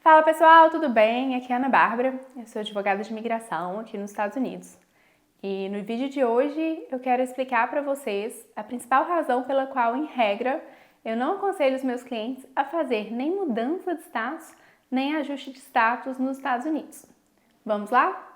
Fala pessoal, tudo bem? Aqui é a Ana Bárbara, eu sou advogada de imigração aqui nos Estados Unidos. E no vídeo de hoje eu quero explicar para vocês a principal razão pela qual, em regra, eu não aconselho os meus clientes a fazer nem mudança de status, nem ajuste de status nos Estados Unidos. Vamos lá?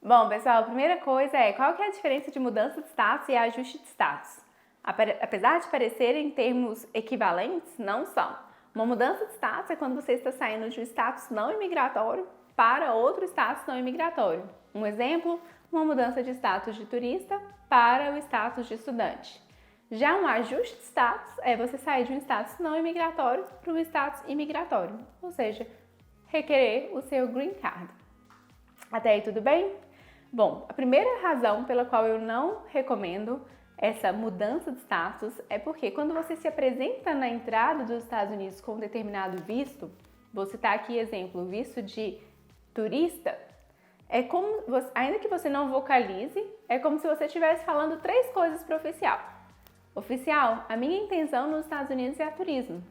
Bom, pessoal, a primeira coisa é qual que é a diferença de mudança de status e ajuste de status? Apesar de parecerem termos equivalentes, não são. Uma mudança de status é quando você está saindo de um status não imigratório para outro status não imigratório. Um exemplo, uma mudança de status de turista para o status de estudante. Já um ajuste de status é você sair de um status não imigratório para um status imigratório, ou seja, requerer o seu green card. Até aí tudo bem? Bom, a primeira razão pela qual eu não recomendo essa mudança de status é porque quando você se apresenta na entrada dos Estados Unidos com um determinado visto, vou citar aqui exemplo, visto de turista, é como, ainda que você não vocalize, é como se você estivesse falando três coisas para o oficial. Oficial, a minha intenção nos Estados Unidos é turismo.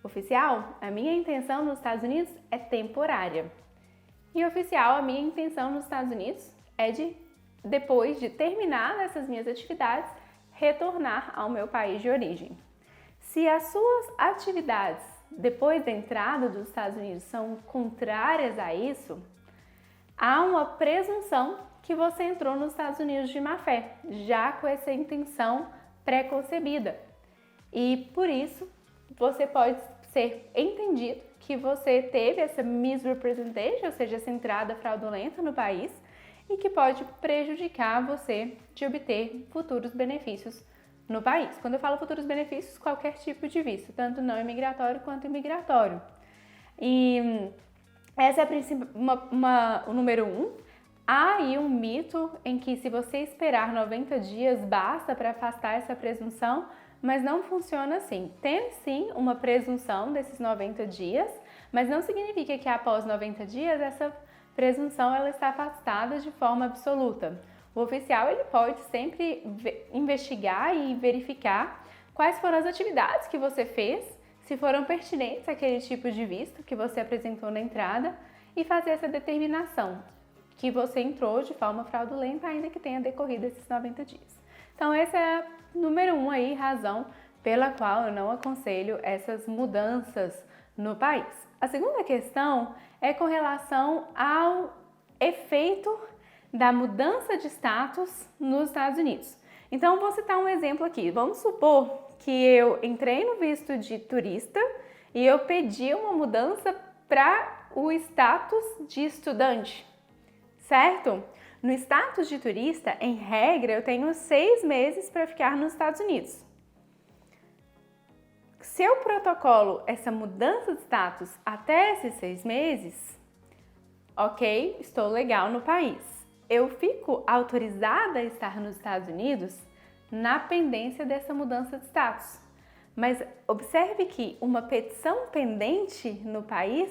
Oficial, a minha intenção nos Estados Unidos é temporária. E oficial, a minha intenção nos Estados Unidos é depois de terminar essas minhas atividades, retornar ao meu país de origem. Se as suas atividades depois da entrada dos Estados Unidos são contrárias a isso, há uma presunção que você entrou nos Estados Unidos de má fé, já com essa intenção pré-concebida. E por isso, você pode ser entendido que você teve essa misrepresentation, ou seja, essa entrada fraudulenta no país e que pode prejudicar você de obter futuros benefícios no país. Quando eu falo futuros benefícios, qualquer tipo de visto, tanto não imigratório quanto imigratório. E essa é o número 1. Há aí um mito em que se você esperar 90 dias basta para afastar essa presunção, mas não funciona assim. Tem sim uma presunção desses 90 dias, mas não significa que após 90 dias essa presunção ela está afastada de forma absoluta. O oficial ele pode sempre investigar e verificar quais foram as atividades que você fez, se foram pertinentes àquele tipo de visto que você apresentou na entrada e fazer essa determinação que você entrou de forma fraudulenta ainda que tenha decorrido esses 90 dias. Então essa é a número 1 aí, razão pela qual eu não aconselho essas mudanças no país. A segunda questão é com relação ao efeito da mudança de status nos Estados Unidos. Então vou citar um exemplo aqui. Vamos supor que eu entrei no visto de turista e eu pedi uma mudança para o status de estudante, certo? No status de turista, em regra, eu tenho 6 meses para ficar nos Estados Unidos. Se eu protocolo essa mudança de status até esses 6 meses, ok, estou legal no país. Eu fico autorizada a estar nos Estados Unidos na pendência dessa mudança de status. Mas observe que uma petição pendente no país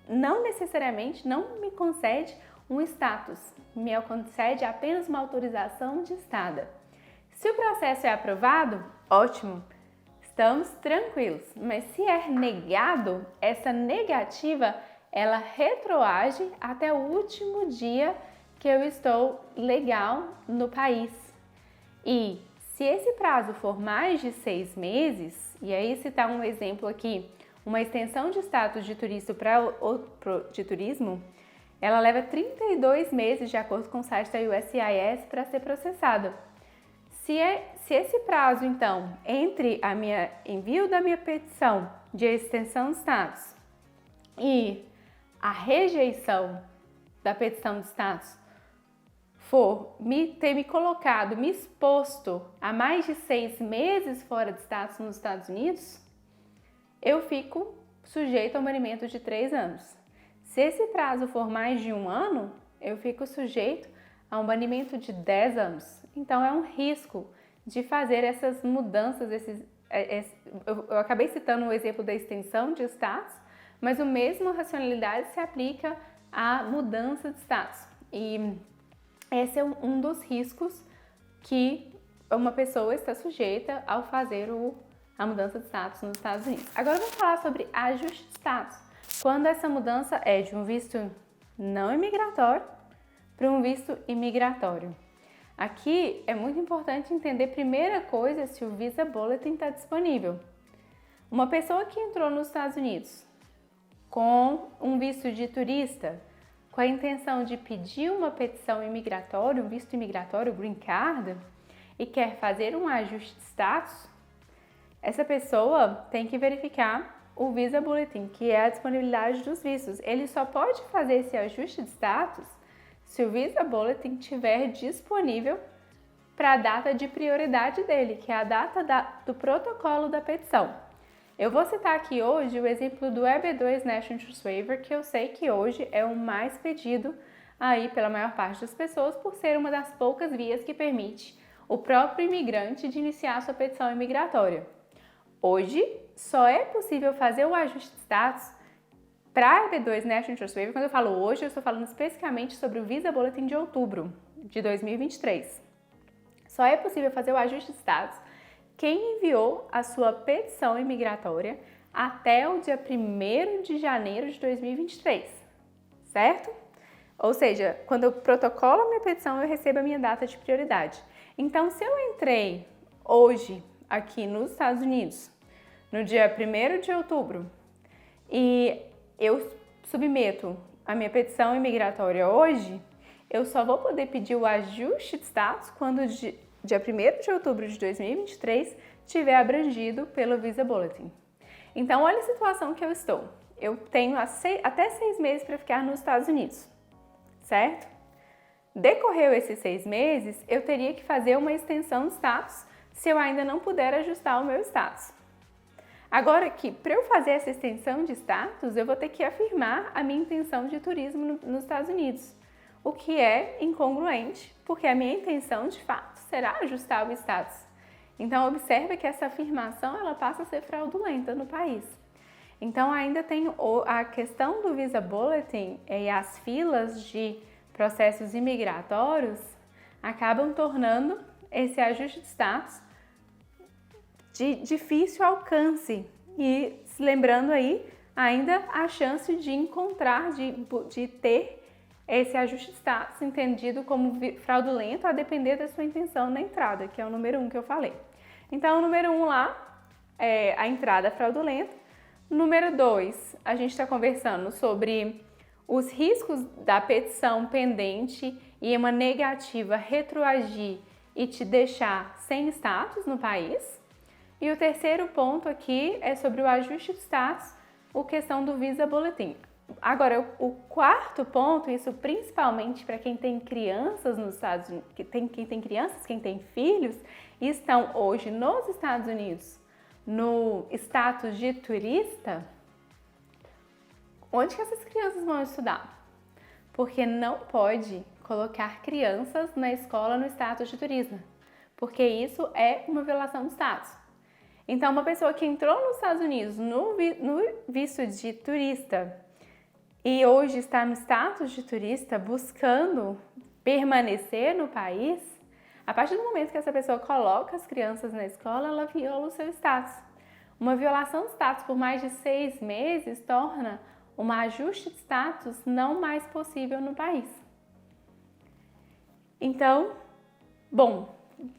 não necessariamente não me concede um status, me concede apenas uma autorização de estada. Se o processo é aprovado, ótimo, estamos tranquilos, mas se é negado, essa negativa ela retroage até o último dia que eu estou legal no país. E se esse prazo for mais de 6 meses, e aí citar um exemplo aqui, uma extensão de status de turista de turismo, ela leva 32 meses, de acordo com o site da USCIS, para ser processada. Se esse prazo, então, entre envio da minha petição de extensão de status e a rejeição da petição de status for ter me colocado, me exposto a mais de 6 meses fora de status nos Estados Unidos, eu fico sujeito a um banimento de 3 anos. Se esse prazo for mais de 1 ano, eu fico sujeito a um banimento de 10 anos. Então é um risco de fazer essas mudanças, eu acabei citando o exemplo da extensão de status, mas a mesma racionalidade se aplica à mudança de status. E esse é um dos riscos que uma pessoa está sujeita ao fazer a mudança de status nos Estados Unidos. Agora vamos falar sobre ajuste de status. Quando essa mudança é de um visto não imigratório para um visto imigratório. Aqui é muito importante entender, primeira coisa, se o Visa Bulletin está disponível. Uma pessoa que entrou nos Estados Unidos com um visto de turista, com a intenção de pedir uma petição imigratória, um visto imigratório, Green Card, e quer fazer um ajuste de status, essa pessoa tem que verificar o Visa Bulletin, que é a disponibilidade dos vistos. Ele só pode fazer esse ajuste de status se o Visa Bulletin estiver disponível para a data de prioridade dele, que é a data do protocolo da petição. Eu vou citar aqui hoje o exemplo do EB2 National Interest Waiver, que eu sei que hoje é o mais pedido aí pela maior parte das pessoas, por ser uma das poucas vias que permite o próprio imigrante de iniciar sua petição imigratória. Hoje, só é possível fazer o ajuste de status para a EB2 National Interest Waiver. Quando eu falo hoje, eu estou falando especificamente sobre o Visa Bulletin de outubro de 2023. Só é possível fazer o ajuste de status quem enviou a sua petição imigratória até o dia 1º de janeiro de 2023, certo? Ou seja, quando eu protocolo a minha petição, eu recebo a minha data de prioridade. Então, se eu entrei hoje aqui nos Estados Unidos, no dia 1º de outubro, e eu submeto a minha petição imigratória hoje, eu só vou poder pedir o ajuste de status quando dia 1º de outubro de 2023 estiver abrangido pelo Visa Bulletin. Então, olha a situação que eu estou. Eu tenho até 6 meses para ficar nos Estados Unidos, certo? Decorreu esses 6 meses, eu teria que fazer uma extensão de status se eu ainda não puder ajustar o meu status. Agora que, para eu fazer essa extensão de status, eu vou ter que afirmar a minha intenção de turismo nos Estados Unidos, o que é incongruente, porque a minha intenção, de fato, será ajustar o status. Então, observe que essa afirmação ela passa a ser fraudulenta no país. Então, ainda tem a questão do Visa Bulletin e as filas de processos imigratórios acabam tornando esse ajuste de status de difícil alcance. E se lembrando aí, ainda a chance de encontrar, de ter esse ajuste de status entendido como fraudulento a depender da sua intenção na entrada, que é o número 1 que eu falei. Então, o número 1 lá é a entrada fraudulenta. Número 2, a gente está conversando sobre os riscos da petição pendente e uma negativa retroagir e te deixar sem status no país. E o terceiro ponto aqui é sobre o ajuste de status, a questão do Visa Bulletin. Agora, o quarto ponto, isso principalmente para quem tem crianças nos Estados Unidos, quem tem crianças, quem tem filhos, e estão hoje nos Estados Unidos no status de turista, onde que essas crianças vão estudar? Porque não pode colocar crianças na escola no status de turista, porque isso é uma violação de status. Então, uma pessoa que entrou nos Estados Unidos no visto de turista e hoje está no status de turista buscando permanecer no país, a partir do momento que essa pessoa coloca as crianças na escola, ela viola o seu status. Uma violação de status por mais de 6 meses torna um ajuste de status não mais possível no país. Então, bom,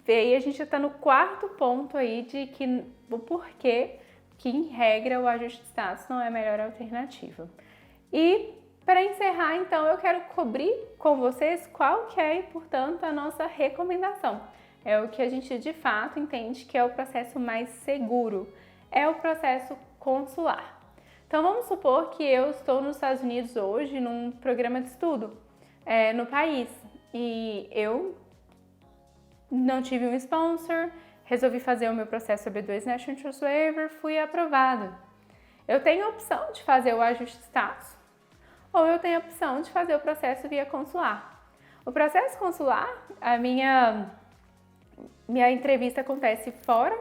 aí a gente já está no quarto ponto aí de que o porquê que, em regra, o ajuste de status não é a melhor alternativa. E, para encerrar, então, eu quero cobrir com vocês qual que é, portanto, a nossa recomendação. É o que a gente, de fato, entende que é o processo mais seguro, é o processo consular. Então, vamos supor que eu estou nos Estados Unidos hoje num programa de estudo no país e eu não tive um sponsor, resolvi fazer o meu processo EB2 National Interest Waiver, fui aprovado. Eu tenho a opção de fazer o ajuste de status ou eu tenho a opção de fazer o processo via consular. O processo consular, a minha entrevista acontece fora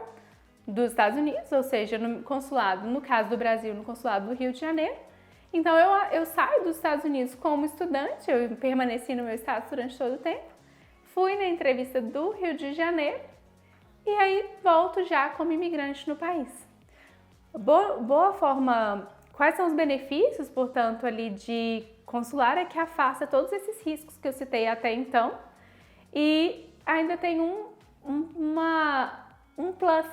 dos Estados Unidos, ou seja, no consulado, no caso do Brasil, no consulado do Rio de Janeiro. Então eu saio dos Estados Unidos como estudante, eu permaneci no meu estado durante todo o tempo, fui na entrevista do Rio de Janeiro e aí volto já como imigrante no país. Boa forma, quais são os benefícios, portanto, ali de consular é que afasta todos esses riscos que eu citei até então e ainda tem um plus,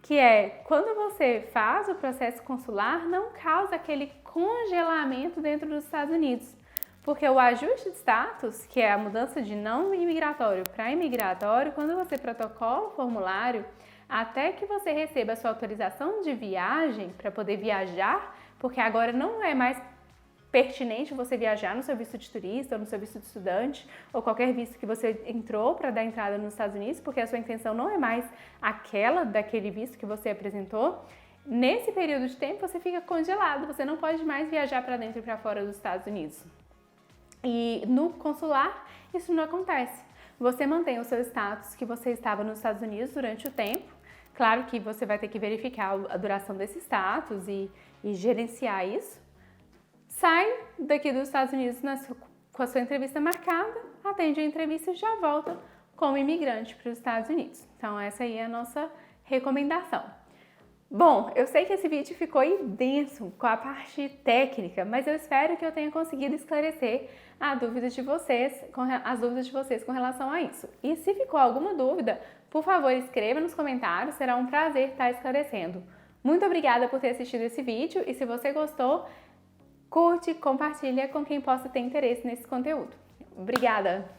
que é quando você faz o processo consular, não causa aquele congelamento dentro dos Estados Unidos, porque o ajuste de status, que é a mudança de não imigratório para imigratório, quando você protocola o formulário, até que você receba a sua autorização de viagem para poder viajar, porque agora não é mais pertinente você viajar no seu visto de turista ou no seu visto de estudante ou qualquer visto que você entrou para dar entrada nos Estados Unidos, porque a sua intenção não é mais aquela daquele visto que você apresentou. Nesse período de tempo você fica congelado, você não pode mais viajar para dentro e para fora dos Estados Unidos. E no consular isso não acontece. Você mantém o seu status que você estava nos Estados Unidos durante o tempo. Claro que você vai ter que verificar a duração desse status e gerenciar isso. Sai daqui dos Estados Unidos com a sua entrevista marcada, atende a entrevista e já volta como imigrante para os Estados Unidos. Então essa aí é a nossa recomendação. Bom, eu sei que esse vídeo ficou denso com a parte técnica, mas eu espero que eu tenha conseguido esclarecer as dúvidas de vocês com relação a isso. E se ficou alguma dúvida, por favor, escreva nos comentários, será um prazer estar esclarecendo. Muito obrigada por ter assistido esse vídeo e se você gostou, curte, compartilha com quem possa ter interesse nesse conteúdo. Obrigada!